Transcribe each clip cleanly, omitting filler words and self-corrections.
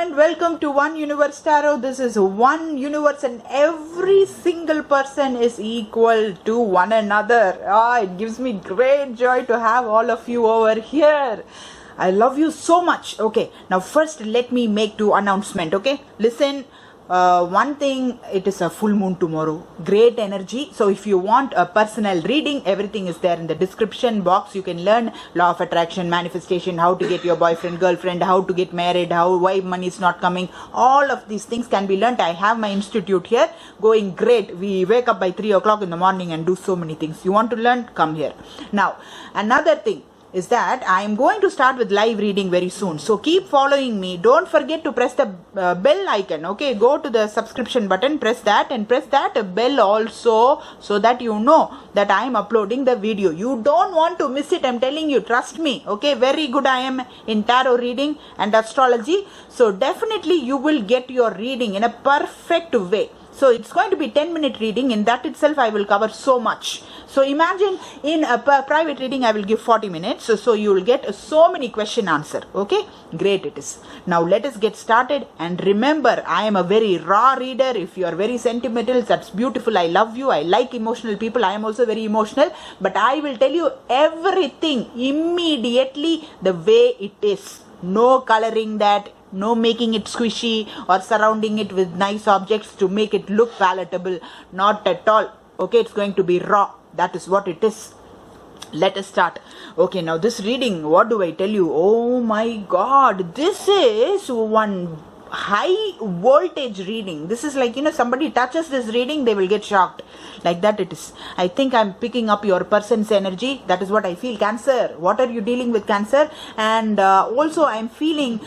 and welcome to One Universe Tarot. This is one universe and every single person is equal to one another. It gives me great joy to have all of you over here. I love you so much. Okay, now first let me make two announcements. Okay, listen. One thing, it is a full moon tomorrow, great energy. So if you want a personal reading, everything is there in the description box. You can learn law of attraction, manifestation, how to get your boyfriend, girlfriend, how to get married, why money is not coming. All of these things can be learned. I have my institute here going great. We wake up by 3 o'clock in the morning and do so many things. You want to learn, come here. Now another thing is that I am going to start with live reading very soon. So keep following me. Don't forget to press the bell icon. Okay, go to the subscription button, press that and press that bell also so that you know that I am uploading the video. You don't want to miss it. I'm telling you, trust me. Okay, very good I am in tarot reading and astrology. So definitely you will get your reading in a perfect way. So it's going to be 10-minute reading. In that itself, I will cover so much. So imagine in a private reading, I will give 40 minutes. So you will get so many question answer. Okay, great it is. Now let us get started. And remember, I am a very raw reader. If you are very sentimental, that's beautiful. I love you. I like emotional people. I am also very emotional. But I will tell you everything immediately the way it is. No coloring that. No making it squishy or surrounding it with nice objects to make it look palatable. Not at all. Okay, it's going to be raw. That is what it is. Let us start. Okay, now this reading, what do I tell you? Oh my God, this is one high voltage reading. This is like, somebody touches this reading, they will get shocked. Like that it is. I think I'm picking up your person's energy. That is what I feel. Cancer, what are you dealing with, Cancer? And also I'm feeling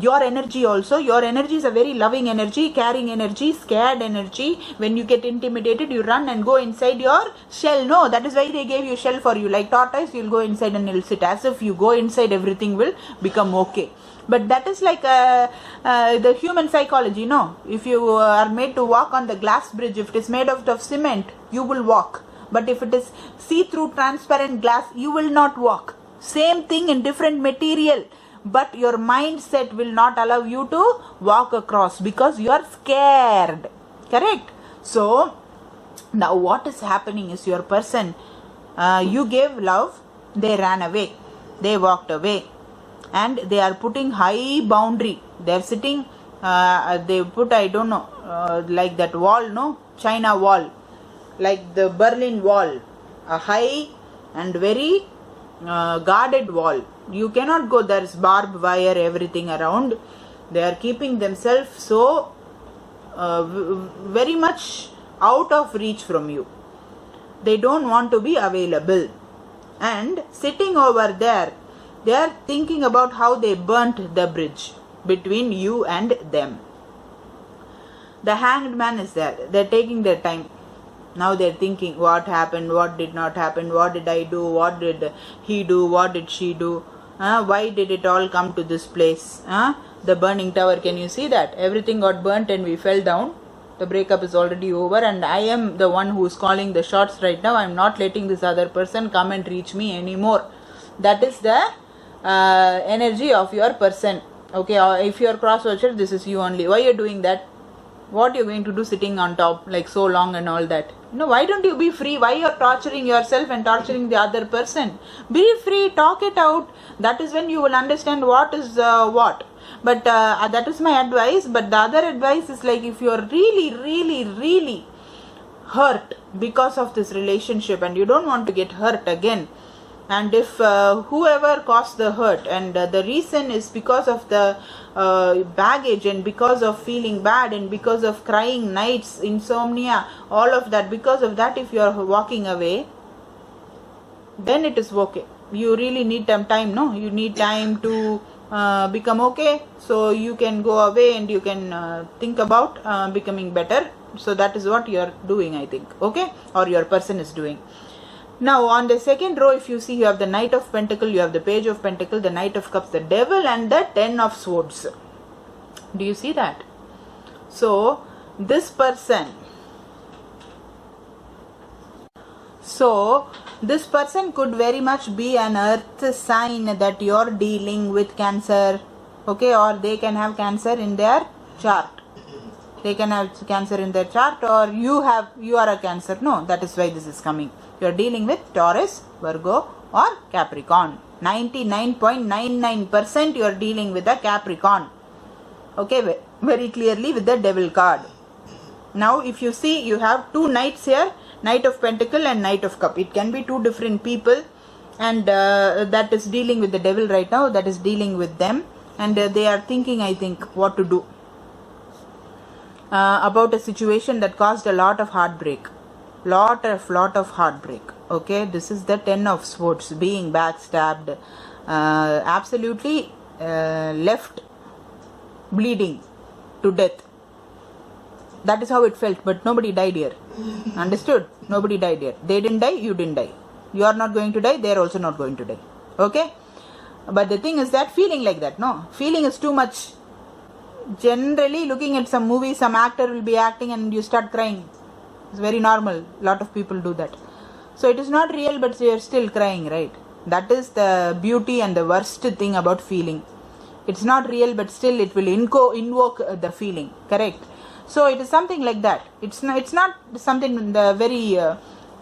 your energy also. Your energy is a very loving energy, caring energy, scared energy. When you get intimidated, you run and go inside your shell. No, that is why they gave you shell for you. Like tortoise, you'll go inside and you'll sit. As if you go inside, everything will become okay. But that is like the human psychology, no? If you are made to walk on the glass bridge, if it is made out of cement, you will walk. But if it is see-through transparent glass, you will not walk. Same thing in different material. But your mindset will not allow you to walk across because you are scared. Correct? So, now what is happening is your person, you gave love, they ran away. They walked away. And they are putting high boundary. They are sitting, they put, I don't know, like that wall, no? China wall. Like the Berlin wall. A high and very guarded wall. You cannot go, there is barbed wire, everything around. They are keeping themselves so very much out of reach from you. They don't want to be available. And sitting over there, they are thinking about how they burnt the bridge between you and them. The hanged man is there. They're taking their time. Now they're thinking what happened, what did not happen, what did I do, what did he do, what did she do, why did it all come to this place. The burning tower, can you see that? Everything got burnt and we fell down. The breakup is already over and I am the one who is calling the shots right now. I'm not letting this other person come and reach me anymore. That is the energy of your person. Okay, if you are cross-watcher, this is you only. Why you're doing that? What you're going to do sitting on top like so long and all that? Why don't you be free? Why you're torturing yourself and torturing the other person? Be free, talk it out. That is when you will understand what is what. But that is my advice. But the other advice is like, if you're really hurt because of this relationship and you don't want to get hurt again, and if whoever caused the hurt and the reason is because of the baggage and because of feeling bad and because of crying nights, insomnia, all of that, because of that, if you are walking away, then it is okay. You really need some time, no? You need time to become okay. So you can go away and you can think about becoming better. So that is what you are doing, I think. Okay? Or your person is doing. Now on the second row, if you see, you have the Knight of Pentacles, you have the Page of Pentacles, the Knight of Cups, the Devil and the Ten of Swords. Do you see that? So this person could very much be an earth sign that you're dealing with, Cancer. okay, or they can have Cancer in their chart. They can have Cancer in their chart, or you are a Cancer. No, that is why this is coming. You are dealing with Taurus, Virgo, or Capricorn. 99.99% you are dealing with a Capricorn. Okay, very clearly with the Devil card. Now if you see, you have two knights here, Knight of Pentacle and Knight of Cup. It can be two different people, and that is dealing with the Devil right now, that is dealing with them, and they are thinking, I think, what to do about a situation that caused a lot of heartbreak. Lot of heartbreak. Okay, this is the 10 of Swords, being backstabbed, absolutely left bleeding to death. That is how it felt, but nobody died here. Understood? Nobody died here. They didn't die, you didn't die. You are not going to die, they are also not going to die. Okay? But the thing is that feeling like that, no? Feeling is too much. Generally, looking at some movie, some actor will be acting and you start crying. It's very normal. A lot of people do that. So it is not real, but you are still crying, right? That is the beauty and the worst thing about feeling. It's not real, but still it will invoke the feeling. Correct? So it is something like that. It's not something very...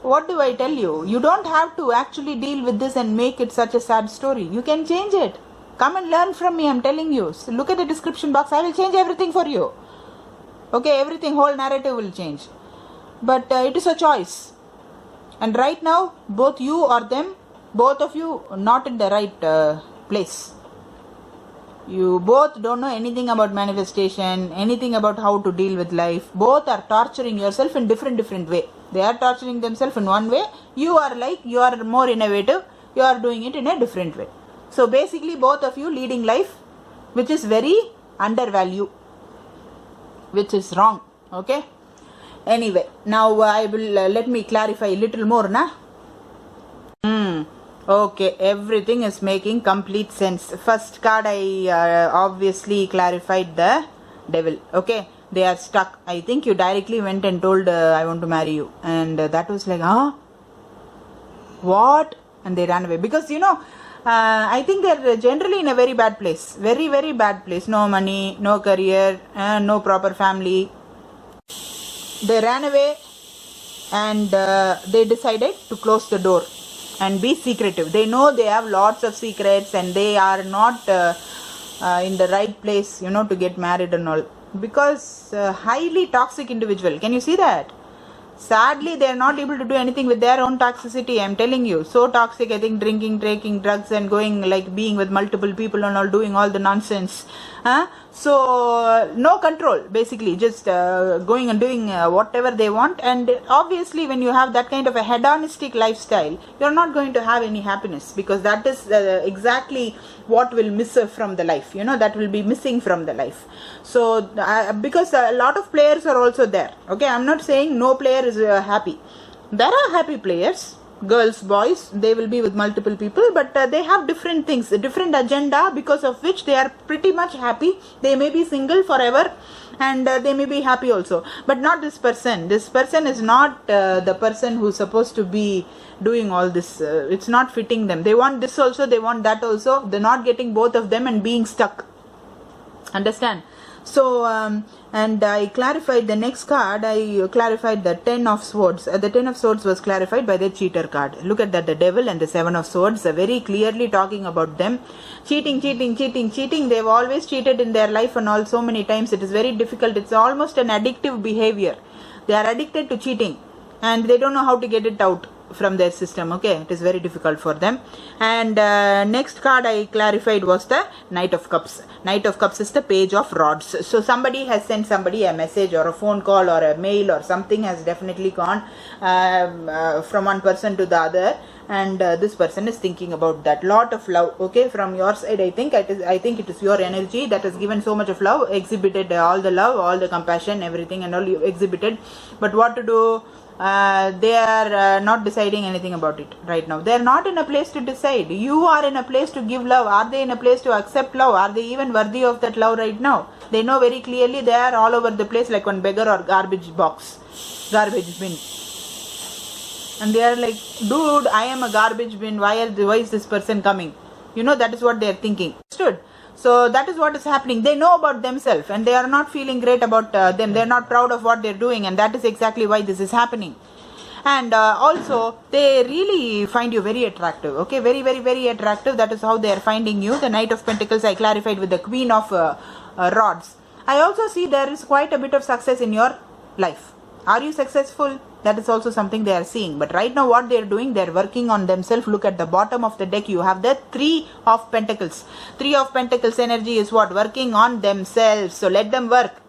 what do I tell you? You don't have to actually deal with this and make it such a sad story. You can change it. Come and learn from me, I'm telling you. So look at the description box. I will change everything for you. Okay, everything, whole narrative will change. But it is a choice. And right now, both you or them, both of you not in the right place. You both don't know anything about manifestation, anything about how to deal with life. Both are torturing yourself in different way. They are torturing themselves in one way. You are more innovative. You are doing it in a different way. So basically both of you leading life which is very undervalued, which is wrong. Okay. Anyway, now I will let me clarify a little more, na? Okay, everything is making complete sense. First card I obviously clarified the Devil. Okay, they are stuck. I think you directly went and told I want to marry you, and that was like, huh? What? And they ran away because I think they're generally in a very bad place, very bad place. No money, no career, no proper family. They ran away and they decided to close the door and be secretive. They know they have lots of secrets and they are not in the right place, to get married and all. Because highly toxic individual. Can you see that? Sadly, they are not able to do anything with their own toxicity. I'm telling you. So toxic, I think, drinking, taking drugs and going being with multiple people and all, doing all the nonsense. So, no control, basically. Just going and doing whatever they want. And obviously, when you have that kind of a hedonistic lifestyle, you're not going to have any happiness. Because that is exactly what will miss from the life. That will be missing from the life. So, because a lot of players are also there. Okay, I'm not saying no player is happy. There are happy players, girls, boys, they will be with multiple people, but they have different things, a different agenda, because of which they are pretty much happy. They may be single forever and they may be happy also, but not this person. This person is not the person who's supposed to be doing all this. It's not fitting them. They want this also, they want that also. They're not getting both of them and being stuck. Understand? So, and I clarified the next card. I clarified the 10 of Swords. The 10 of Swords was clarified by the Cheater card. Look at that, the Devil and the 7 of Swords are very clearly talking about them. Cheating. They've always cheated in their life and all so many times. It is very difficult. It's almost an addictive behavior. They are addicted to cheating and they don't know how to get it out from their system. Okay, it is very difficult for them. And next card I clarified was the Knight of Cups. Knight of Cups is the Page of Rods. So somebody has sent somebody a message or a phone call or a mail or something has definitely gone from one person to the other, and this person is thinking about that. Lot of love, okay, from your side. I think it is your energy that has given so much of love, exhibited all the love, all the compassion, everything and all you exhibited. But what to do? They are not deciding anything about it right now. They are not in a place to decide. You are in a place to give love. Are they in a place to accept love? Are they even worthy of that love right now? They know very clearly they are all over the place like one beggar or garbage bin. And they are like, dude, I am a garbage bin. Why is this person coming? That is what they are thinking. Understood? So that is what is happening. They know about themselves and they are not feeling great about them. They are not proud of what they are doing, and that is exactly why this is happening. And also they really find you very attractive. Okay, very, very, very attractive. That is how they are finding you. The Knight of Pentacles I clarified with the Queen of Rods. I also see there is quite a bit of success in your life. Are you successful? That is also something they are seeing. But right now what they are doing, they are working on themselves. Look at the bottom of the deck. You have the Three of Pentacles. Three of Pentacles energy is what? Working on themselves. So let them work.